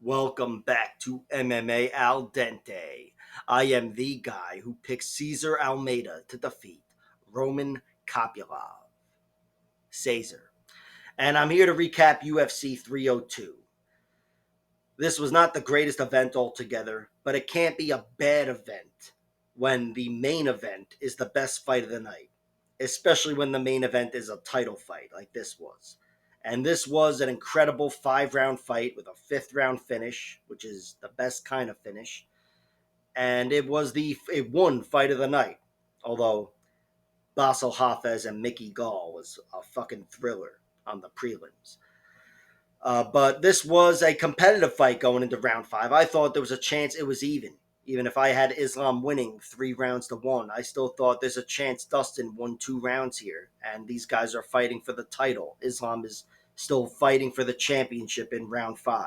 Welcome back to MMA Al Dente. I am the guy who picked Cesar Almeida to defeat Roman Kopylov. Caesar. And I'm here to recap UFC 302. This was not the greatest event altogether, but it can't be a bad event when the main event is the best fight of the night, especially when the main event is a title fight like this was. And this was an incredible 5 round fight with a 5th round finish, which is the best kind of finish. And it won fight of the night. Although Basel Hafez and Mickey Gall was a fucking thriller on the prelims. But this was a competitive fight going into round 5. I thought there was a chance it was even. Even if I had Islam winning 3 rounds to 1, I still thought there's a chance Dustin won 2 rounds here. And these guys are fighting for the title. Islam is still fighting for the championship in round 5.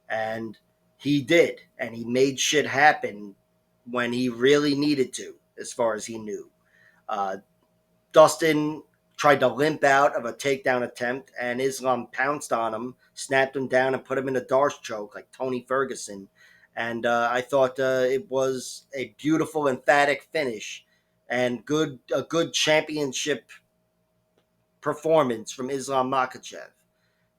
And he did. And he made shit happen when he really needed to, as far as he knew. Uh, Dustin tried to limp out of a takedown attempt, and Islam pounced on him, snapped him down, and put him in a Darce choke like Tony Ferguson. And I thought it was a beautiful, emphatic finish, and a good championship performance from Islam Makhachev.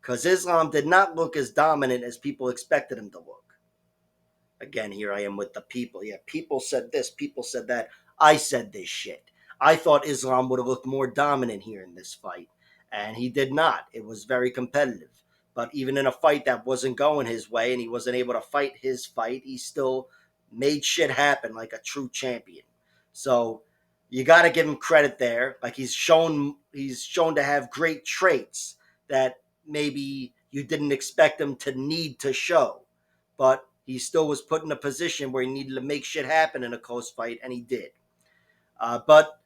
Because Islam did not look as dominant as people expected him to look. Again, here I am with the people. Yeah, people said this, people said that. I said this shit. I thought Islam would have looked more dominant here in this fight, and he did not. It was very competitive. But even in a fight that wasn't going his way and he wasn't able to fight his fight, he still made shit happen like a true champion. So you got to give him credit there. Like he's shown to have great traits that maybe you didn't expect him to need to show. But he still was put in a position where he needed to make shit happen in a close fight, and he did. But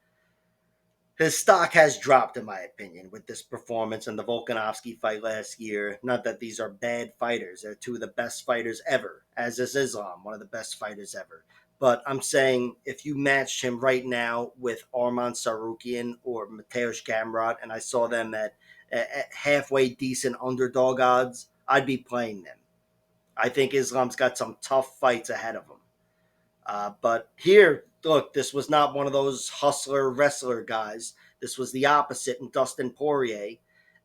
his stock has dropped, in my opinion, with this performance and the Volkanovski fight last year. Not that these are bad fighters. They're two of the best fighters ever, as is Islam, one of the best fighters ever. But I'm saying if you matched him right now with Arman Sarukian or Mateusz Gamrot, and I saw them at halfway decent underdog odds, I'd be playing them. I think Islam's got some tough fights ahead of him. But here, look, this was not one of those hustler wrestler guys. This was the opposite in Dustin Poirier.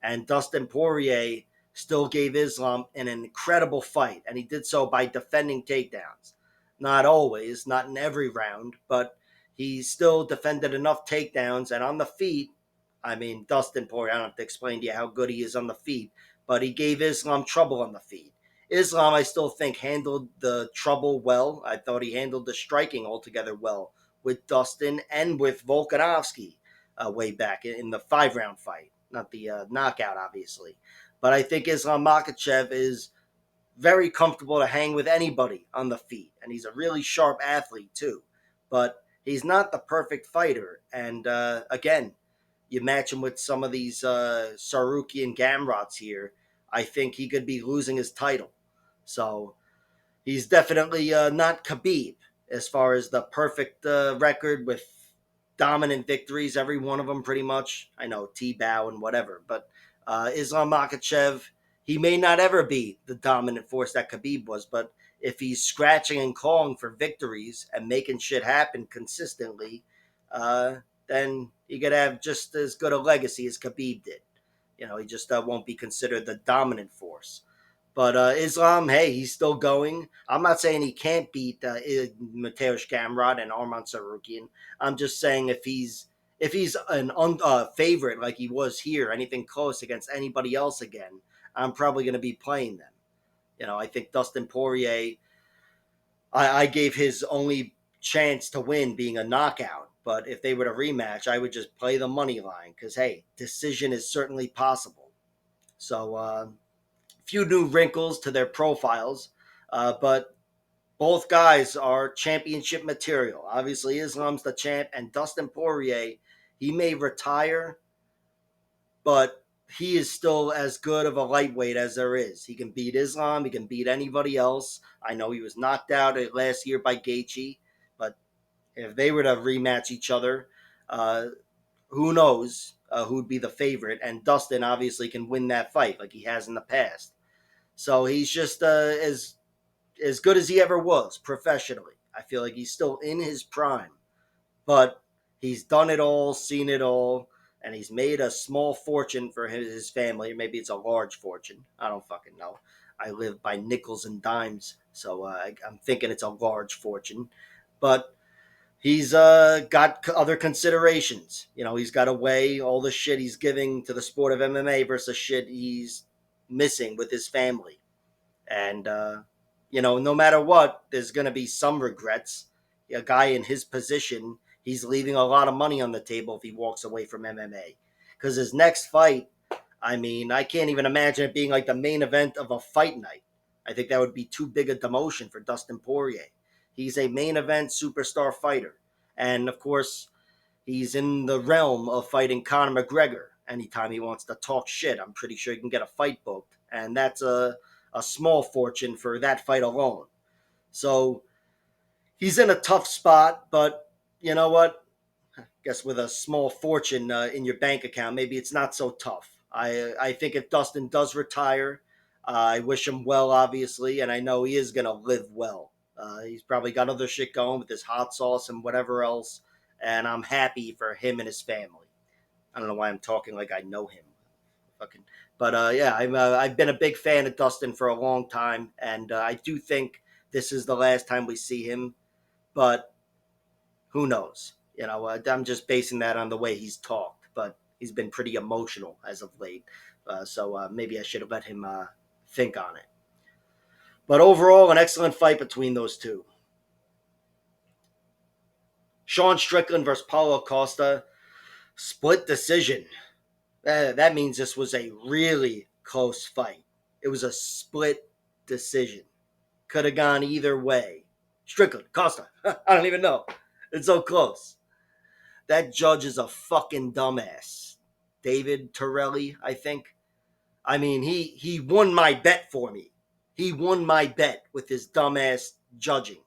And Dustin Poirier still gave Islam an incredible fight. And he did so by defending takedowns. Not always, not in every round, but he still defended enough takedowns. And on the feet, I mean, Dustin Poirier, I don't have to explain to you how good he is on the feet, but he gave Islam trouble on the feet. Islam, I still think, handled the trouble well. I thought he handled the striking altogether well with Dustin and with Volkanovski way back in the 5 round fight, not the knockout, obviously. But I think Islam Makhachev is very comfortable to hang with anybody on the feet, and he's a really sharp athlete too. But he's not the perfect fighter, and again, you match him with some of these Saruki and Gamrots here, I think he could be losing his title. So he's definitely not Khabib as far as the perfect record with dominant victories, every one of them pretty much. I know T-Bow and whatever, but Islam Makhachev, he may not ever be the dominant force that Khabib was, but if he's scratching and clawing for victories and making shit happen consistently, uh, then he could have just as good a legacy as Khabib did. You know, he just won't be considered the dominant force. But Islam, hey, he's still going. I'm not saying he can't beat Mateusz Gamrot and Arman Sarukian. I'm just saying if he's an favorite like he was here, anything close against anybody else again, I'm probably going to be playing them. You know, I think Dustin Poirier, I gave his only chance to win being a knockout. But if they were to rematch, I would just play the money line because, hey, decision is certainly possible. So, few new wrinkles to their profiles, but both guys are championship material. Obviously, Islam's the champ, and Dustin Poirier, he may retire, but he is still as good of a lightweight as there is. He can beat Islam. He can beat anybody else. I know he was knocked out last year by Gaethje, but if they were to rematch each other, uh, who knows who'd be the favorite? And Dustin obviously can win that fight like he has in the past. So he's just as good as he ever was professionally. I feel like he's still in his prime, but he's done it all, seen it all, and he's made a small fortune for his family. Maybe it's a large fortune. I don't fucking know. I live by nickels and dimes, so I'm thinking it's a large fortune. But he's got other considerations. You know, he's got to weigh all the shit he's giving to the sport of MMA versus shit he's missing with his family. And, no matter what, there's going to be some regrets. A guy in his position, he's leaving a lot of money on the table if he walks away from MMA. Because his next fight, I mean, I can't even imagine it being like the main event of a fight night. I think that would be too big a demotion for Dustin Poirier. He's a main event superstar fighter. And of course, he's in the realm of fighting Conor McGregor anytime he wants to talk shit. I'm pretty sure he can get a fight booked. And that's a small fortune for that fight alone. So he's in a tough spot, but you know what? I guess with a small fortune in your bank account, maybe it's not so tough. I think if Dustin does retire, I wish him well, obviously, and I know he is going to live well. He's probably got other shit going with his hot sauce and whatever else, and I'm happy for him and his family. I don't know why I'm talking like I know him. Fucking, but yeah, I've been a big fan of Dustin for a long time, and I do think this is the last time we see him. But who knows? I'm just basing that on the way he's talked, but he's been pretty emotional as of late. So maybe I should have let him think on it. But overall, an excellent fight between those two. Sean Strickland versus Paulo Costa, split decision. That means this was a really close fight. It was a split decision. Could have gone either way. Strickland, Costa, I don't even know. It's so close. That judge is a fucking dumbass. David Torelli, I think. I mean, he won my bet for me. He won my bet with his dumbass judging.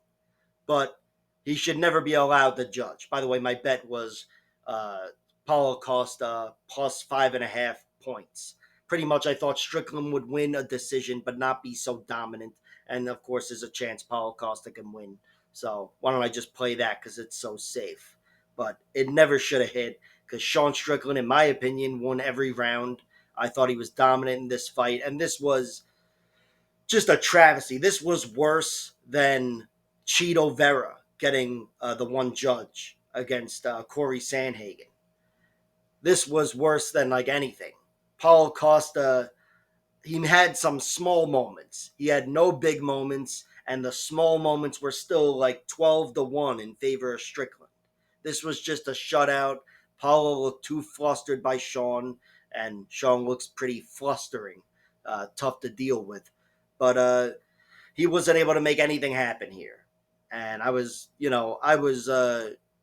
But he should never be allowed to judge. By the way, my bet was uh, Paulo Costa plus 5.5 points. Pretty much, I thought Strickland would win a decision, but not be so dominant. And of course, there's a chance Paulo Costa can win. So why don't I just play that because it's so safe? But it never should have hit because Sean Strickland, in my opinion, won every round. I thought he was dominant in this fight, and this was just a travesty. This was worse than Cheeto Vera getting the one judge against Corey Sandhagen. This was worse than like anything. Paulo Costa, he had some small moments. He had no big moments, and the small moments were still like 12-1 in favor of Strickland. This was just a shutout. Paulo looked too flustered by Sean, and Sean looks pretty flustering, tough to deal with. But he wasn't able to make anything happen here. And I was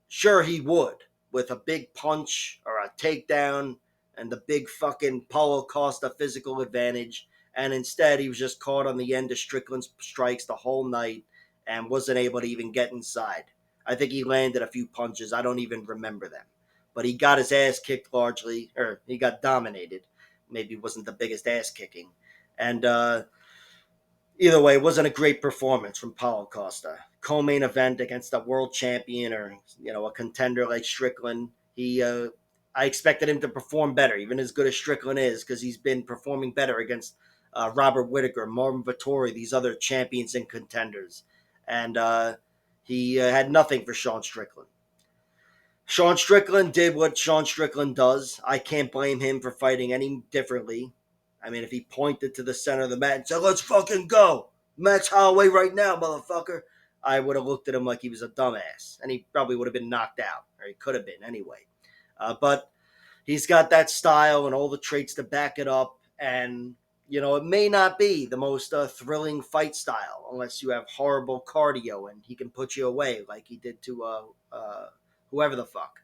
sure he would with a big punch or a takedown and the big fucking Paulo Costa physical advantage. And instead, he was just caught on the end of Strickland's strikes the whole night and wasn't able to even get inside. I think he landed a few punches. I don't even remember them. But he got his ass kicked largely, or he got dominated. Maybe it wasn't the biggest ass kicking. And either way, it wasn't a great performance from Paulo Costa. Co-main event against a world champion or a contender like Strickland. I expected him to perform better, even as good as Strickland is, because he's been performing better against Robert Whittaker, Marvin Vettori, these other champions and contenders, and he had nothing for Sean Strickland. Sean Strickland did what Sean Strickland does. I can't blame him for fighting any differently. I mean, if he pointed to the center of the mat and said, "Let's fucking go. Max Holloway right now, motherfucker," I would have looked at him like he was a dumbass. And he probably would have been knocked out. Or he could have been anyway. But he's got that style and all the traits to back it up. And, it may not be the most thrilling fight style unless you have horrible cardio and he can put you away like he did to whoever the fuck,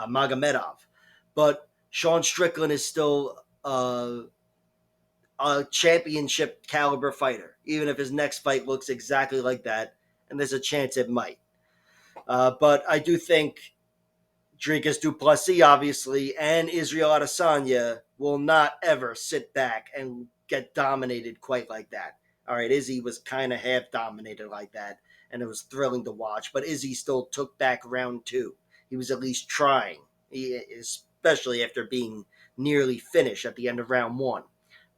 Magomedov. But Sean Strickland is still a championship caliber fighter, even if his next fight looks exactly like that, and there's a chance it might. But I do think Dricus du Plessis, obviously, and Israel Adesanya will not ever sit back and get dominated quite like that. All right, Izzy was kind of half dominated like that, and it was thrilling to watch. But Izzy still took back round two. He was at least trying, especially after being nearly finished at the end of round one.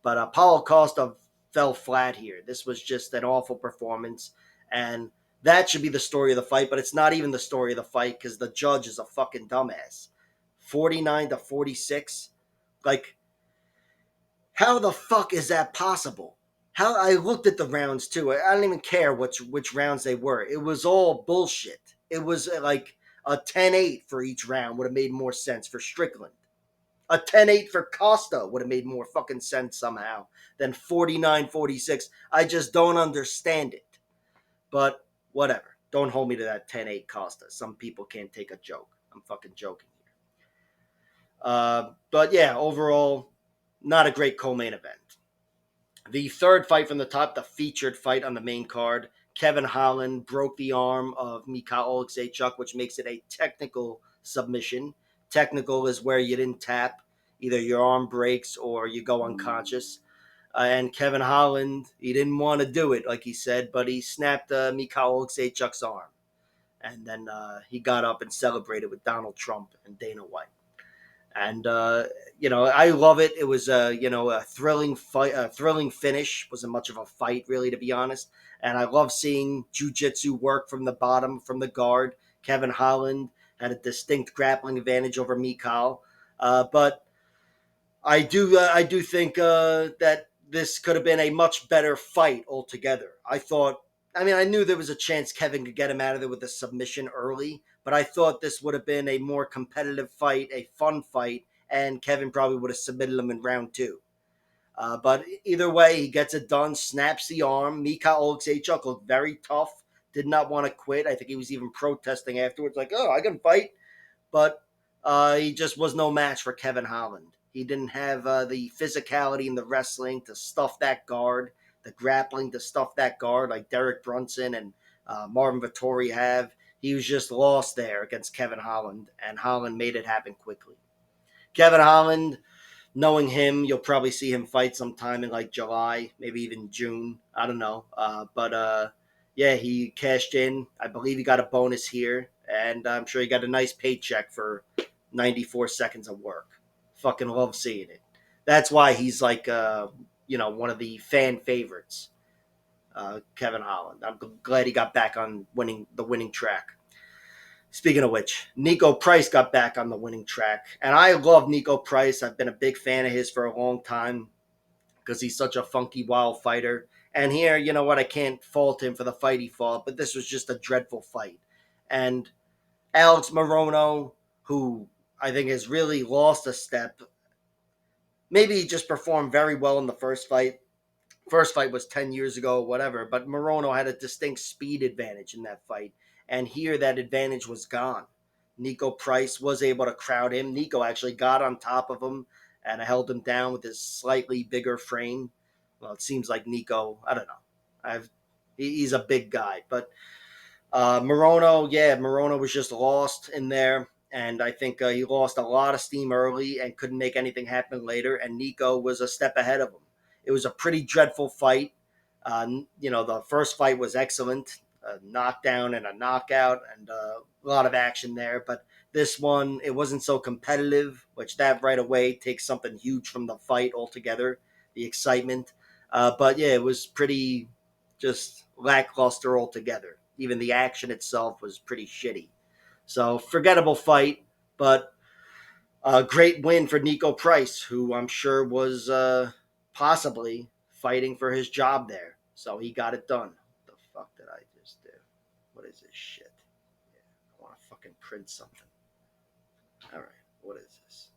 But Paulo Costa fell flat here. This was just an awful performance, and that should be the story of the fight. But it's not even the story of the fight because the judge is a fucking dumbass. 49-46. Like, how the fuck is that possible? How I looked at the rounds too. I don't even care which rounds they were. It was all bullshit. It was like a 10-8 for each round would have made more sense for Strickland. A 10-8 for Costa would have made more fucking sense somehow than 49-46. I just don't understand it. But whatever. Don't hold me to that 10-8 Costa. Some people can't take a joke. I'm fucking joking here. But yeah, overall, not a great co-main event. The third fight from the top, the featured fight on the main card, Kevin Holland broke the arm of Mikhail Oleksiejczuk, which makes it a technical submission. Technical is where you didn't tap. Either your arm breaks or you go unconscious. And Kevin Holland, he didn't want to do it, like he said, but he snapped Mikhail Oleksiejczuk's arm. And then he got up and celebrated with Donald Trump and Dana White. And I love it. It was a thrilling fight, a thrilling finish. Wasn't much of a fight, really, to be honest. And I love seeing jiu-jitsu work from the bottom, from the guard. Kevin Holland had a distinct grappling advantage over Mikal, but I do think that this could have been a much better fight altogether. I knew there was a chance Kevin could get him out of there with a submission early, but I thought this would have been a more competitive fight, a fun fight, and Kevin probably would have submitted him in round two. But either way, he gets it done, snaps the arm. Mika Oleksiejczuk looked very tough, did not want to quit. I think he was even protesting afterwards, like, oh, I can fight. But he just was no match for Kevin Holland. He didn't have the physicality and the wrestling to stuff that guard, the grappling to stuff that guard like Derek Brunson and Marvin Vettori have. He was just lost there against Kevin Holland, and Holland made it happen quickly. Kevin Holland, knowing him, you'll probably see him fight sometime in like July, maybe even June. I don't know. But yeah, he cashed in. I believe he got a bonus here, and I'm sure he got a nice paycheck for 94 seconds of work. Fucking love seeing it. That's why he's like, one of the fan favorites, Kevin Holland. I'm glad he got back on the winning track. Speaking of which, Nico Price got back on the winning track. And I love Nico Price. I've been a big fan of his for a long time because he's such a funky, wild fighter. And here, you know what? I can't fault him for the fight he fought, but this was just a dreadful fight. And Alex Morono, who I think has really lost a step, maybe he just performed very well in the first fight. First fight was 10 years ago, whatever, but Morono had a distinct speed advantage in that fight. And here that advantage was gone. Nico Price was able to crowd him. Nico actually got on top of him and held him down with his slightly bigger frame. Well, it seems like Nico, I don't know. He's a big guy, but Morono was just lost in there. And I think he lost a lot of steam early and couldn't make anything happen later. And Nico was a step ahead of him. It was a pretty dreadful fight. The first fight was excellent, a knockdown and a knockout, and a lot of action there. But this one, it wasn't so competitive, which that right away takes something huge from the fight altogether, the excitement. But yeah, it was pretty just lackluster altogether. Even the action itself was pretty shitty. So forgettable fight, but a great win for Nico Price, who I'm sure was possibly fighting for his job there. So he got it done. What the fuck did I just do? What is this shit? Yeah, I want to fucking print something. All right, what is this?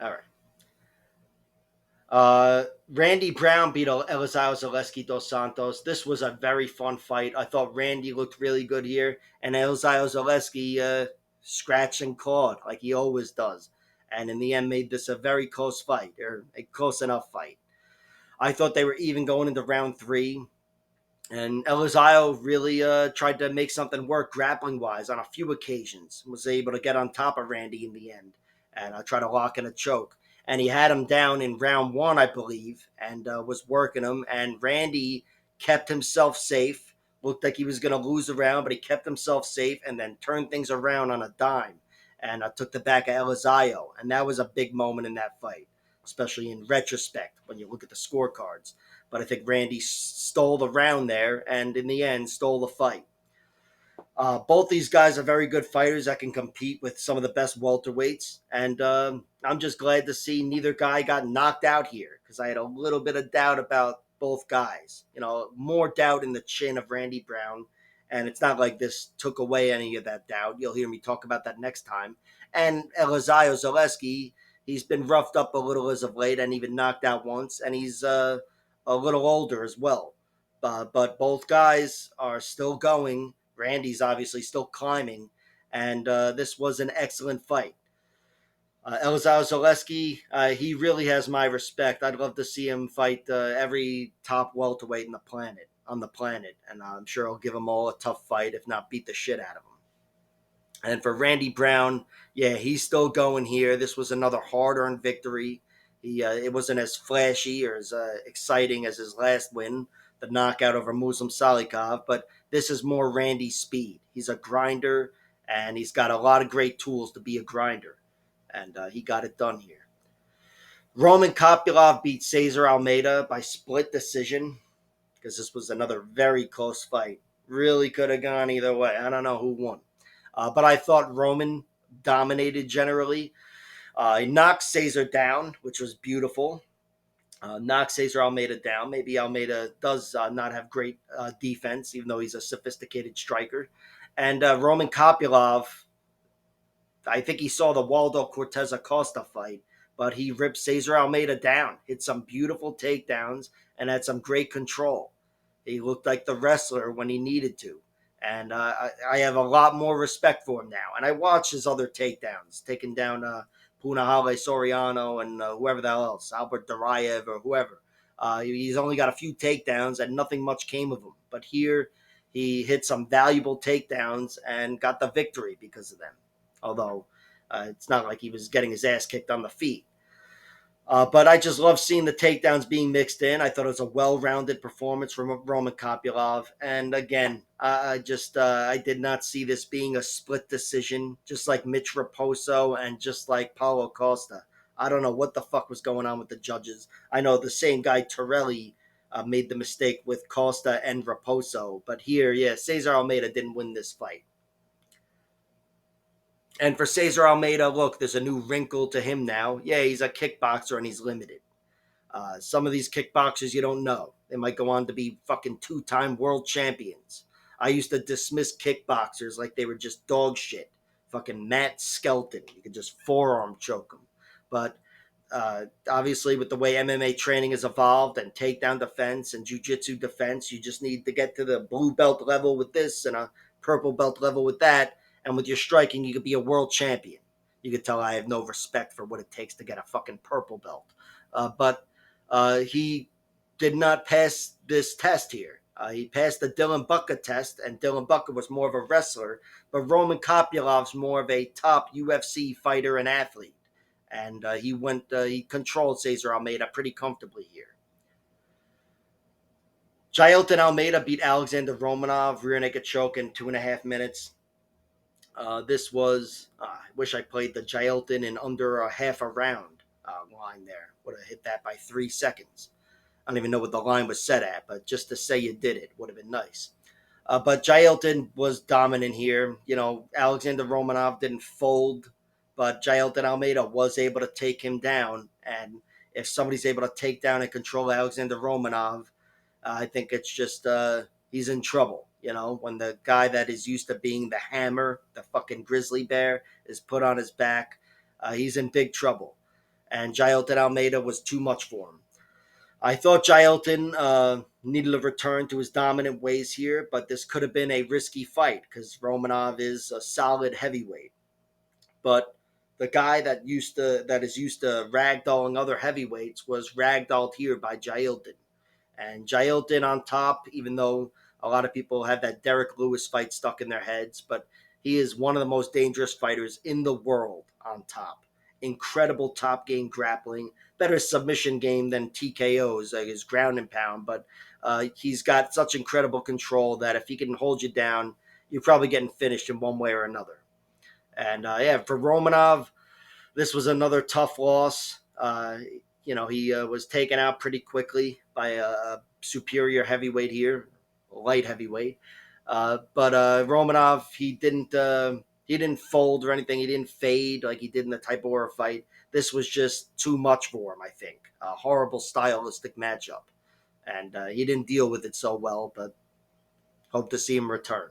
All right. Randy Brown beat Eliseo Zaleski dos Santos. This was a very fun fight. I thought Randy looked really good here, and Eliseo Zaleski scratched and clawed like he always does. And in the end, made this a very close fight, or a close enough fight. I thought they were even going into round three. And Eliseo really tried to make something work grappling wise on a few occasions. Was able to get on top of Randy in the end and try to lock in a choke. and he had him down in round one, I believe, and was working him. And Randy kept himself safe. Looked like he was going to lose a round, but he kept himself safe and then turned things around on a dime and took the back of Elizayo. And that was a big moment in that fight, especially in retrospect when you look at the scorecards. But I think Randy stole the round there and in the end stole the fight. Both these guys are very good fighters that can compete with some of the best welterweights, and I'm just glad to see neither guy got knocked out here because I had a little bit of doubt about both guys. You know, more doubt in the chin of Randy Brown, and it's not like this took away any of that doubt. You'll hear me talk about that next time. And Elizayo Zaleski, he's been roughed up a little as of late, and even knocked out once, and he's a little older as well. But both guys are still going. Randy's obviously still climbing, and this was an excellent fight. Elizar Zaleski, he really has my respect. I'd love to see him fight every top welterweight on the planet, and I'm sure I'll give them all a tough fight, if not beat the shit out of them. And for Randy Brown, yeah, he's still going here. This was another hard-earned victory. It wasn't as flashy or as exciting as his last win, the knockout over Muslim Salikov, but this is more Randy's speed. He's a grinder, and he's got a lot of great tools to be a grinder, and he got it done here. Roman Kopylov beat Cesar Almeida by split decision because this was another very close fight. Really could have gone either way. I don't know who won. But I thought Roman dominated generally. He knocked Cesar down, which was beautiful. Knocked Cesar Almeida down. Maybe Almeida does not have great defense, even though he's a sophisticated striker. And Roman Kopylov, I think he saw the Waldo Cortez Acosta fight, but he ripped Cesar Almeida down, hit some beautiful takedowns, and had some great control. He looked like the wrestler when he needed to. And I have a lot more respect for him now. And I watched his other takedowns, taking down Punahale Soriano and whoever the hell else, Albert Duraev or whoever. He's only got a few takedowns and nothing much came of him. But here he hit some valuable takedowns and got the victory because of them. Although it's not like he was getting his ass kicked on the feet. But I just love seeing the takedowns being mixed in. I thought it was a well-rounded performance from Roman Kopylov. And again, I did not see this being a split decision, just like Mitch Raposo and just like Paulo Costa. I don't know what the fuck was going on with the judges. I know the same guy, Torelli, made the mistake with Costa and Raposo. But here, yeah, Cesar Almeida didn't win this fight. And for Cesar Almeida, look, there's a new wrinkle to him now. Yeah, he's a kickboxer and he's limited. Some of these kickboxers you don't know. They might go on to be fucking two-time world champions. I used to dismiss kickboxers like they were just dog shit. Fucking Matt Skelton. You could just forearm choke him. But obviously, with the way MMA training has evolved and takedown defense and jiu-jitsu defense, you just need to get to the blue belt level with this and a purple belt level with that. And with your striking, you could be a world champion. You could tell I have no respect for what it takes to get a fucking purple belt. But he did not pass this test here. He passed the Dylan Bucka test, and Dylan Bucka was more of a wrestler, but Roman Kopylov's more of a top UFC fighter and athlete. And he controlled Cesar Almeida pretty comfortably here. Jailton Almeida beat Alexander Romanov rear naked choke in 2.5 minutes. This was, I wish I played the Jailton in under a half a round line there. Would have hit that by 3 seconds. I don't even know what the line was set at, but just to say you did it would have been nice. But Jailton was dominant here. You know, Alexander Romanov didn't fold, but Jailton Almeida was able to take him down. And if somebody's able to take down and control Alexander Romanov, I think it's just he's in trouble. You know, when the guy that is used to being the hammer, the fucking grizzly bear, is put on his back, he's in big trouble. And Jailton Almeida was too much for him. I thought Jailton needed to return to his dominant ways here, but this could have been a risky fight because Romanov is a solid heavyweight. But the guy that is used to ragdolling other heavyweights was ragdolled here by Jailton. And Jailton on top, even though a lot of people have that Derek Lewis fight stuck in their heads, but he is one of the most dangerous fighters in the world on top. incredible top game grappling, better submission game than TKO's, like his ground and pound. But he's got such incredible control that if he can hold you down, you're probably getting finished in one way or another. And yeah, for Romanov, this was another tough loss. He was taken out pretty quickly by a superior heavyweight here, light heavyweight. But Romanov, he didn't fold or anything. He didn't fade like he did in the Type of War fight. This was just too much for him. I think a horrible stylistic matchup, and he didn't deal with it so well. But hope to see him return.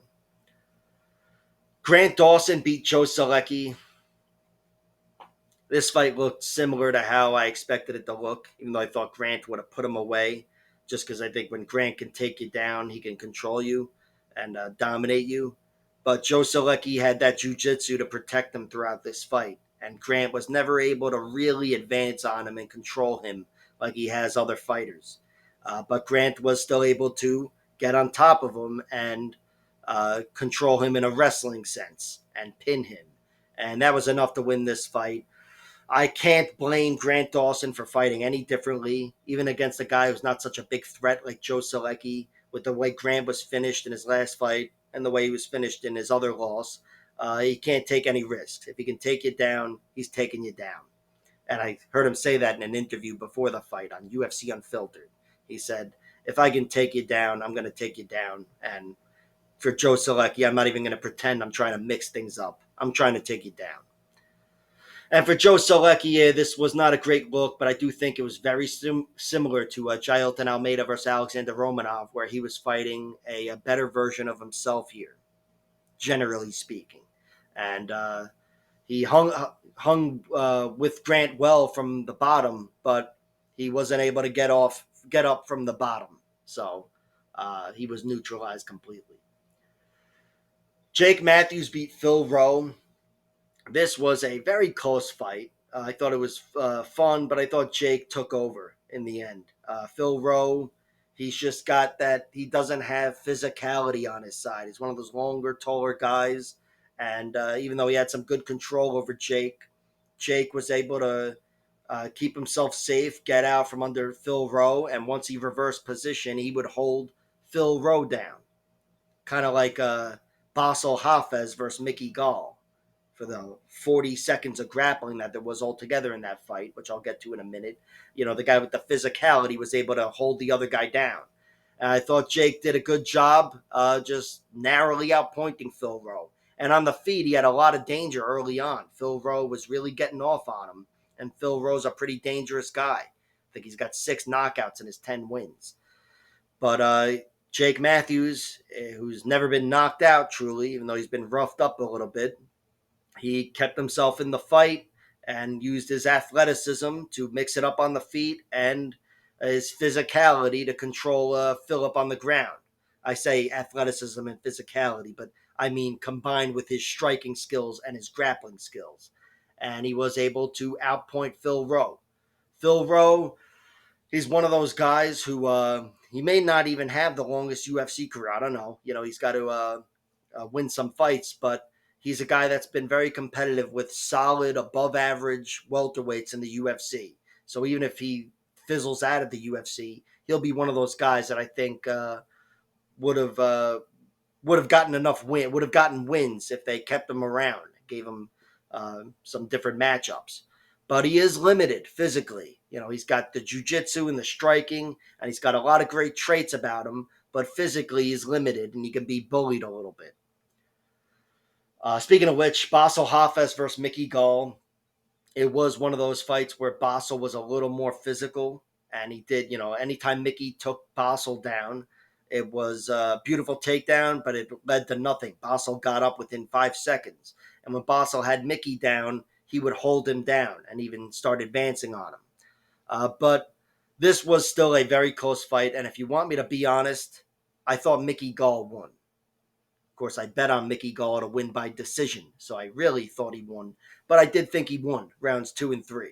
Grant Dawson beat Joe Selecki. This fight looked similar to how I expected it to look, even though I thought Grant would have put him away. Just because I think when Grant can take you down, he can control you and dominate you. But Joe Selecki had that jiu-jitsu to protect him throughout this fight. And Grant was never able to really advance on him and control him like he has other fighters. But Grant was still able to get on top of him and control him in a wrestling sense and pin him. And that was enough to win this fight. I can't blame Grant Dawson for fighting any differently, even against a guy who's not such a big threat like Joe Selecki, with the way Grant was finished in his last fight and the way he was finished in his other loss. He can't take any risks. If he can take you down, he's taking you down. And I heard him say that in an interview before the fight on UFC Unfiltered. He said, if I can take you down, I'm going to take you down. And for Joe Selecki, I'm not even going to pretend I'm trying to mix things up. I'm trying to take you down. And for Joe Selecki, yeah, this was not a great look, but I do think it was very similar to Jailton Almeida versus Alexander Romanov, where he was fighting a better version of himself here, generally speaking. And he hung with Grant well from the bottom, but he wasn't able to get up from the bottom. So he was neutralized completely. Jake Matthews beat Phil Rowe. This was a very close fight. I thought it was fun, but I thought Jake took over in the end. Phil Rowe, he's just got that. He doesn't have physicality on his side. He's one of those longer, taller guys. And even though he had some good control over Jake, Jake was able to keep himself safe, get out from under Phil Rowe. And once he reversed position, he would hold Phil Rowe down. Kind of like Basel Hafez versus Mickey Gall for the 40 seconds of grappling that there was altogether in that fight, which I'll get to in a minute. The guy with the physicality was able to hold the other guy down. And I thought Jake did a good job just narrowly outpointing Phil Rowe. And on the feet, he had a lot of danger early on. Phil Rowe was really getting off on him. And Phil Rowe's a pretty dangerous guy. I think he's got 6 knockouts in his 10 wins. But Jake Matthews, who's never been knocked out truly, even though he's been roughed up a little bit, he kept himself in the fight and used his athleticism to mix it up on the feet and his physicality to control Philip on the ground. I say athleticism and physicality, but I mean combined with his striking skills and his grappling skills. And he was able to outpoint Phil Rowe. Phil Rowe, he's one of those guys who he may not even have the longest UFC career. I don't know. He's got to win some fights, but he's a guy that's been very competitive with solid, above average welterweights in the UFC. So even if he fizzles out of the UFC, he'll be one of those guys that I think would have gotten wins if they kept him around, gave him some different matchups. But he is limited physically. He's got the jiu-jitsu and the striking, and he's got a lot of great traits about him, but physically he's limited, and he can be bullied a little bit. Speaking of which, Basel Hafez versus Mickey Gall, it was one of those fights where Basel was a little more physical, and he did, anytime Mickey took Basel down, it was a beautiful takedown, but it led to nothing. Basel got up within 5 seconds, and when Basel had Mickey down, he would hold him down and even start advancing on him. But this was still a very close fight, and if you want me to be honest, I thought Mickey Gall won. Of course, I bet on Mickey Gall to win by decision, so I really thought he won. But I did think he won rounds 2 and 3.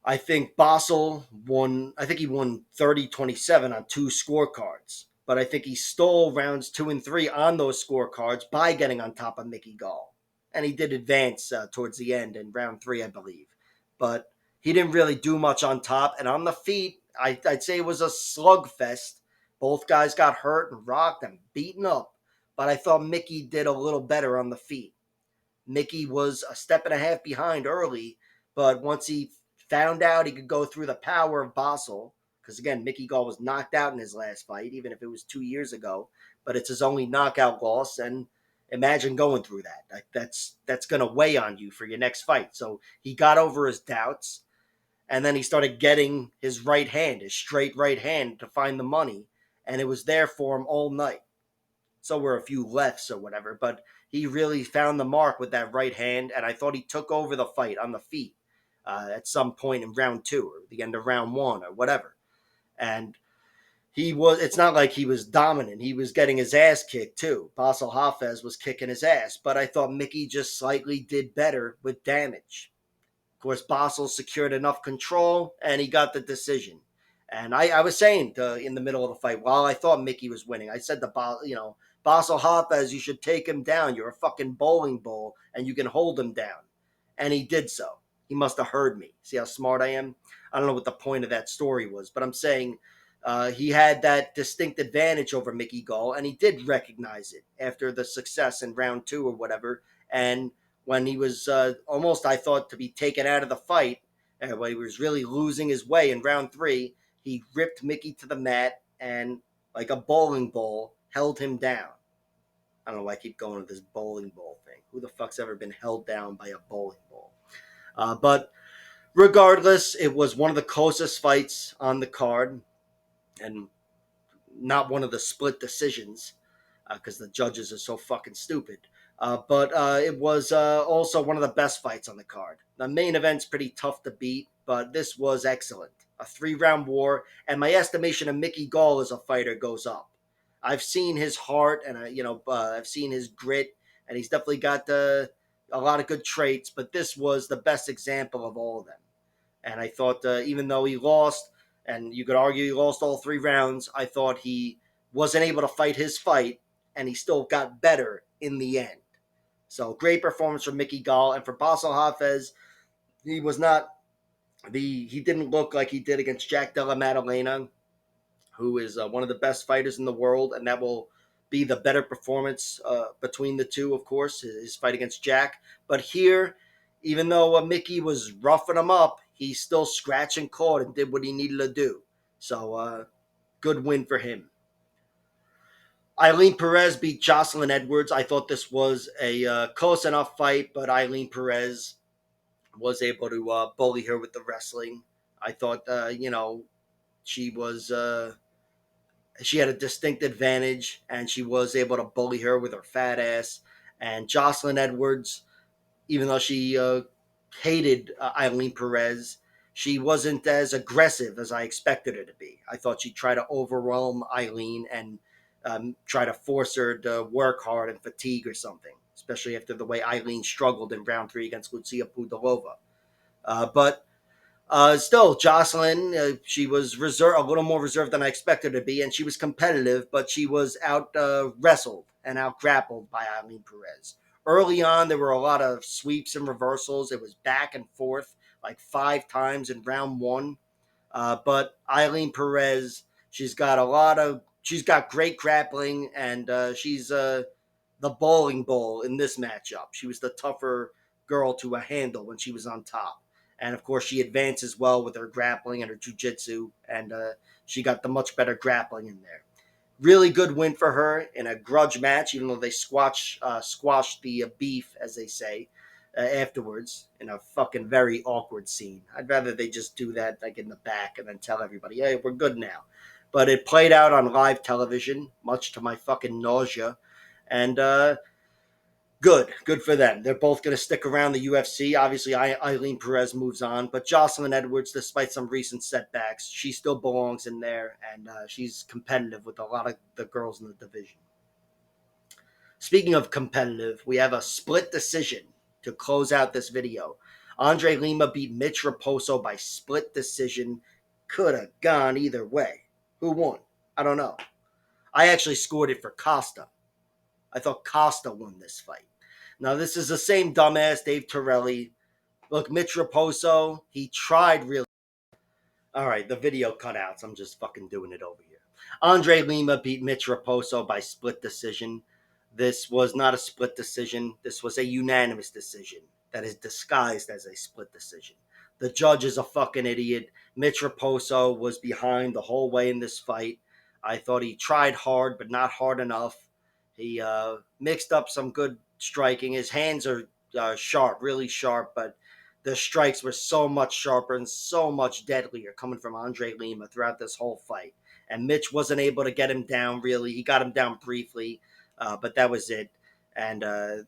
I think Basel won. I think he won 30-27 on 2 scorecards. But I think he stole rounds 2 and 3 on those scorecards by getting on top of Mickey Gall. and he did advance towards the end in round 3, I believe. But he didn't really do much on top. And on the feet, I'd say it was a slugfest. Both guys got hurt and rocked and beaten up. But I thought Mickey did a little better on the feet. Mickey was a step and a half behind early, but once he found out he could go through the power of Basel, because again, Mickey Gall was knocked out in his last fight, even if it was 2 years ago, but it's his only knockout loss, and imagine going through that. That's going to weigh on you for your next fight. So he got over his doubts, and then he started getting his right hand, his straight right hand, to find the money, and it was there for him all night. So were a few lefts or whatever, but he really found the mark with that right hand, and I thought he took over the fight on the feet at some point in round 2 or the end of round 1 or whatever. And it's not like he was dominant. He was getting his ass kicked too. Basel Hafez was kicking his ass, but I thought Mickey just slightly did better with damage. Of course, Basel secured enough control, and he got the decision. And I was saying in the middle of the fight, while I thought Mickey was winning, I said to Basel Hafez, you should take him down. You're a fucking bowling ball, and you can hold him down. And he did so. He must have heard me. See how smart I am? I don't know what the point of that story was, but I'm saying he had that distinct advantage over Mickey Gall, and he did recognize it after the success in round 2 or whatever. And when he was almost, I thought, to be taken out of the fight, when he was really losing his way in round 3, he ripped Mickey to the mat and, like a bowling ball, held him down. I don't know why I keep going with this bowling ball thing. Who the fuck's ever been held down by a bowling ball? But regardless, it was one of the closest fights on the card, and not one of the split decisions, because the judges are so fucking stupid. But it was also one of the best fights on the card. The main event's pretty tough to beat, but this was excellent. A 3-round war, and my estimation of Mickey Gall as a fighter goes up. I've seen his heart, and I've seen his grit, and he's definitely got a lot of good traits. But this was the best example of all of them. And I thought, even though he lost, and you could argue he lost all 3 rounds, I thought he wasn't able to fight his fight, and he still got better in the end. So great performance from Mickey Gall, and for Basel Hafez, he was not he didn't look like he did against Jack Della Maddalena, who is one of the best fighters in the world, and that will be the better performance between the two, of course, his fight against Jack. But here, even though Mickey was roughing him up, he still scratched and caught and did what he needed to do. So, good win for him. Eileen Perez beat Jocelyn Edwards. I thought this was a close enough fight, but Eileen Perez was able to bully her with the wrestling. I thought, she was she had a distinct advantage, and she was able to bully her with her fat ass. And Jocelyn Edwards, even though she hated Eileen Perez, she wasn't as aggressive as I expected her to be. I thought she'd try to overwhelm Eileen and try to force her to work hard and fatigue or something, especially after the way Eileen struggled in round 3 against Lucia Pudilova. But still, Jocelyn, she was a little more reserved than I expected her to be, and she was competitive, but she was out wrestled and out grappled by Eileen Perez. Early on, there were a lot of sweeps and reversals. It was back and forth like 5 times in round 1. But Eileen Perez, she's got great grappling, and she's the bowling ball in this matchup. She was the tougher girl to handle when she was on top. And of course, she advances well with her grappling and her jiu-jitsu, and she got the much better grappling in there. Really good win for her in a grudge match, even though they squashed the beef, as they say, afterwards in a fucking very awkward scene. I'd rather they just do that like in the back and then tell everybody, hey, we're good now. But it played out on live television, much to my fucking nausea. And good for them. They're both going to stick around the UFC. Obviously, Eileen Perez moves on, but Jocelyn Edwards, despite some recent setbacks, she still belongs in there, and she's competitive with a lot of the girls in the division. Speaking of competitive, we have a split decision to close out this video. Andre Lima beat Mitch Raposo by split decision. Could have gone either way. Who won? I don't know. I actually scored it for Costa. I thought Costa won this fight. Now, this is the same dumbass Dave Torelli. Look, Mitch Raposo, he tried really. All right, the video cutouts. I'm just fucking doing it over here. Andre Lima beat Mitch Raposo by split decision. This was not a split decision. This was a unanimous decision that is disguised as a split decision. The judge is a fucking idiot. Mitch Raposo was behind the whole way in this fight. I thought he tried hard, but not hard enough. He mixed up some good striking. His hands are sharp, really sharp, but the strikes were so much sharper and so much deadlier coming from Andre Lima throughout this whole fight. And Mitch wasn't able to get him down really. He got him down briefly, but that was it. And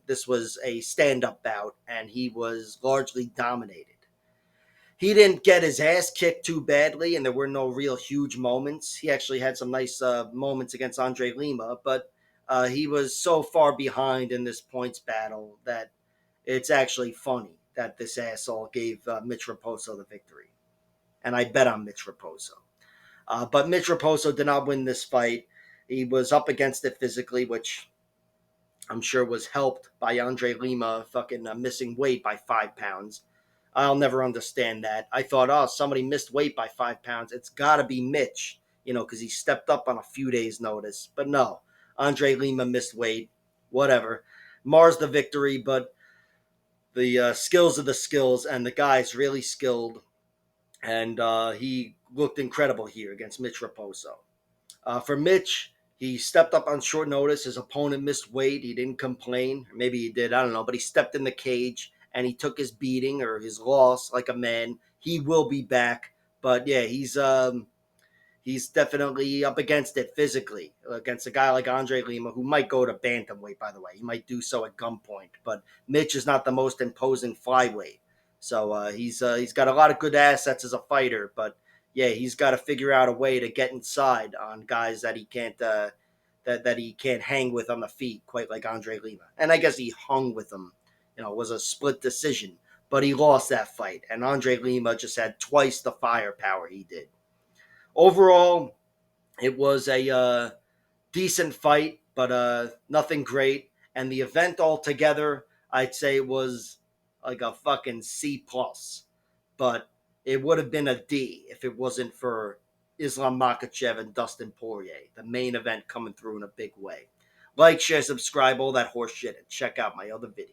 this was a stand up bout, and he was largely dominated. He didn't get his ass kicked too badly, and there were no real huge moments. He actually had some nice moments against Andre Lima, but he was so far behind in this points battle that it's actually funny that this asshole gave Mitch Raposo the victory. And I bet on Mitch Raposo. But Mitch Raposo did not win this fight. He was up against it physically, which I'm sure was helped by Andre Lima fucking missing weight by 5 pounds. I'll never understand that. I thought, oh, somebody missed weight by 5 pounds. It's got to be Mitch, because he stepped up on a few days' notice. But no, Andre Lima missed weight. Whatever. Mars the victory, but the skills are the skills, and the guy's really skilled, and he looked incredible here against Mitch Raposo. For Mitch, he stepped up on short notice. His opponent missed weight. He didn't complain. Maybe he did. I don't know. But he stepped in the cage and he took his beating or his loss like a man. He will be back. But yeah, he's definitely up against it physically against a guy like Andre Lima, who might go to bantamweight, by the way. He might do so at gunpoint. But Mitch is not the most imposing flyweight. So he's got a lot of good assets as a fighter. But yeah, he's got to figure out a way to get inside on guys that he can't that he can't hang with on the feet, quite like Andre Lima. And I guess he hung with him. It was a split decision, but he lost that fight. And Andre Lima just had twice the firepower he did. Overall, it was a decent fight, but nothing great. And the event altogether, I'd say was like a fucking C plus. But it would have been a D if it wasn't for Islam Makhachev and Dustin Poirier, the main event coming through in a big way. Like, share, subscribe, all that horse shit, and check out my other videos.